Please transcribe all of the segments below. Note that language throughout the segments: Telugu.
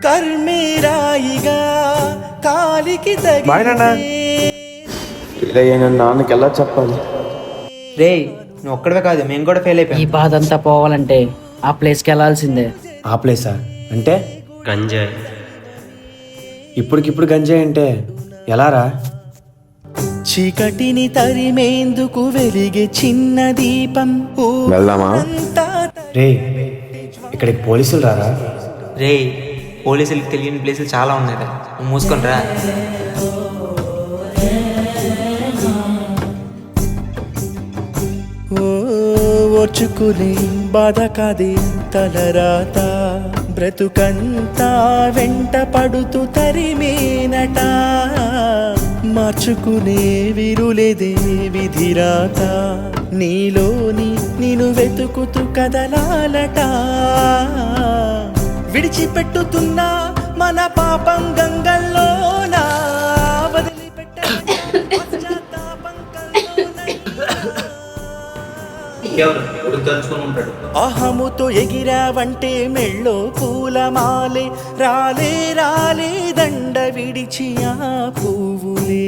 కర్మేరాయిగా కాలికి నాన్నకి ఎలా చెప్పాలి? రే నువ్వు ఒక్కడవే కాదు, మేము కూడా ఫెయిల్ అయిపోయాం. ఈ బాధ అంతా పోవాలంటే ఆ ప్లేస్కి వెళ్ళాల్సిందే. ఆ ప్లేసా? అంటే గంజాయి. ఇప్పటికిప్పుడు గంజాయి అంటే ఎలా రా? చీకటిని తరిమేందుకు వెలిగే చిన్న దీపం. వెళ్దామా? రే ఇక్కడికి పోలీసులు రారా? రే పోలీసులకి తెలియని ప్లేసులు చాలా ఉన్నాయి రా, నువ్వు మూసుకొని రా. ఓర్చుకునే బాధ కాదే తలరాత, బ్రతుకంతా వెంట పడుతూ తరిమేనట. మార్చుకునే విరులేదే విధిరాత, నీలోని నేను వెతుకుతూ కదలాలట. విడిచిపెట్టుతున్నా మన పాపం గంగల్లోనా, వదిలిపెట్ట పశ్చాత్తాపం అహముతో ఎగిరావంటే మెళ్ళో పూలమాలే, రాలే రాలే దండ విడిచి ఆ పువ్వులే.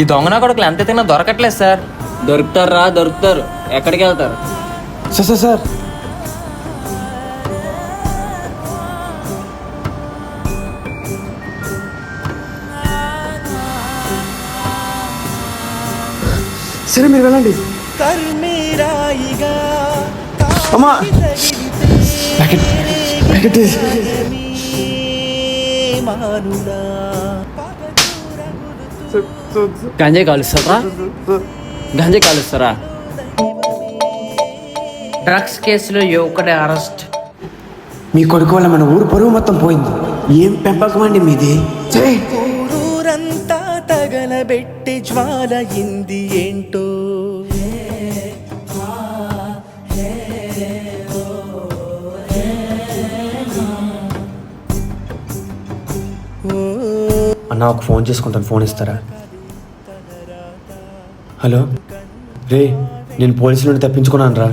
ఈ దొంగన కొడుకులు ఎంత తిన్నా దొరకట్లేదు సార్. దొరుకుతారు. ఎక్కడికి వెళ్తారు? సార్ సరే మీరు వెళ్ళండి. కర్మేరాయిగా అమ్మా మానుడా గంజాయి కాలుస్తారా? డ్రగ్స్ కేసులో యువకుడి అరెస్ట్. మీ కొడుకు వల్ల మన ఊరు పరువు మొత్తం పోయింది. ఏం పెంపకం అండి మీది? ఊరంతా తగలబెట్టి జ్వాల ఇంది ఏంటో. అన్న ఒక ఫోన్ చేసుకుంటాను, ఫోన్ ఇస్తారా? హలో రే, నేను పోలీసుల నుండి తప్పించుకున్నాను రా.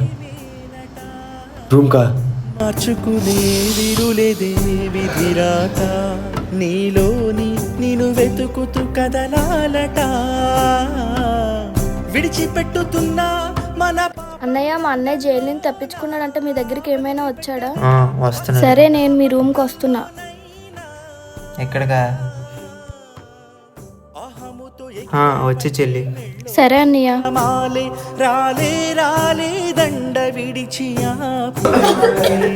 రూమ్ కా మార్చుకునే విరులేదే విధిరాత, నీలోని నేను వెతుకుతూ కదలాలట. విడిచిపెట్టుతున్నా మన అన్నయ్య, మా అన్నయ్య జైలు నుంచి తప్పించుకున్నాడంటే మీ దగ్గరికి ఏమైనా వచ్చాడా? వస్తున్నా. సరే, నేను మీ రూమ్కి వస్తున్నా. ఎక్కడికా? వచ్చి చెల్లి. సరే అన్నయ్య. మాలే రాలే రాలే దండ విడిచి ఆ పువ్వులే.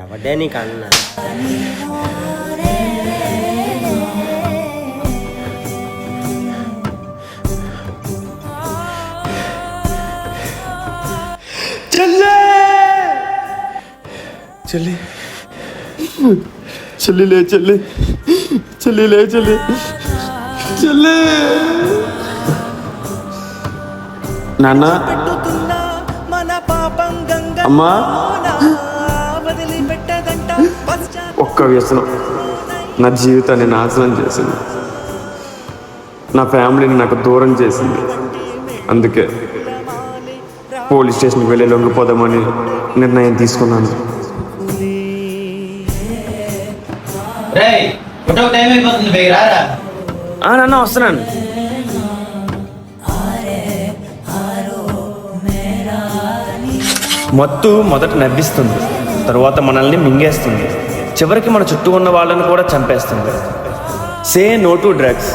ఎవడే నీకు అన్న? చెల్లిలే నాన్న, అమ్మా, ఒక్క వ్యసనం నా జీవితాన్ని నాశనం చేసింది. నా ఫ్యామిలీని నాకు దూరం చేసింది. అందుకే పోలీస్ స్టేషన్కి వెళ్ళి లొంగిపోదామని నిర్ణయం తీసుకున్నాను. నాన్న వస్తున్నాను. మత్తు మొదట నవ్విస్తుంది, తరువాత మనల్ని మింగేస్తుంది, చివరికి మన చుట్టూ ఉన్న వాళ్ళని కూడా చంపేస్తుంది. Say no to drugs.